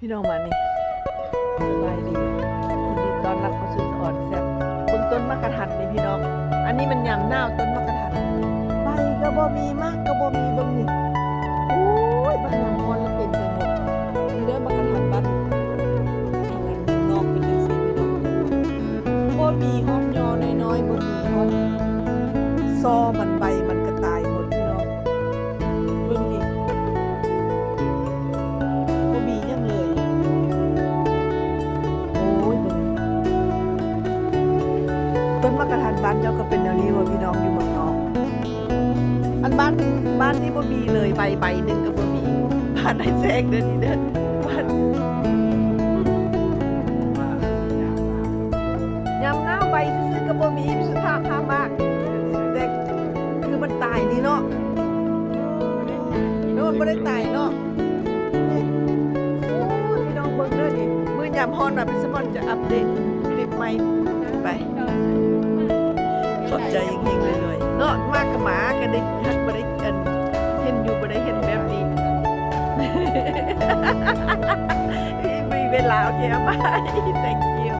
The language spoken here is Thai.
พี่น้องมานี่สบายดียินดีต้อนรับเข้าสู่สอนแซ่บเบิ่งต้นมะกะทันนี่พี่น้องอันนี้มันยามหนาวต้นมะกะทันใบก็บ่มีมากก็บ่มีเบิ่งนี่โอ้ยมันยามร้อนแล้วเป็นไปหมดนี่เด้อมะกะทันบ้านทางนั้นนอกเป็นจังซี่พี่น้องบ่มีฮอดยอน้อยๆบ่มีฮอดซอมันใบมันก็ตายหมดพี่น้องเบิ่งนี่บ่มีหยังเลย โอ้ยต้นมะกะทันบ้านเจ้าก็เป็นแนวนี้ว่าพี่น้องอยู่เมืองนอกอันบ้านนี่บ่มีเลยใบหนึ่งก็บ่มีบ้านไหนแทรกเด้อนี่เด้อบ้านยามหนาวใบซื่อๆก็บ่มีสภาพมากแต่คือมันตายนี่เนาะโน่นบ่ได้ตายเนาะโอ้ยพี่น้องเบิ่งเด้อนี่มื้อยามฮ้อนน่ะพี่สมอนจะอัปเดตคลิปใหม่ไปขอบใจจริงๆเลยเนาะมากกับหมากันได้ฮักบ่ได้กันเห็นอยู่บ่ได้เห็นแบบนี้ มีเวลาโอเคเอาไป thank you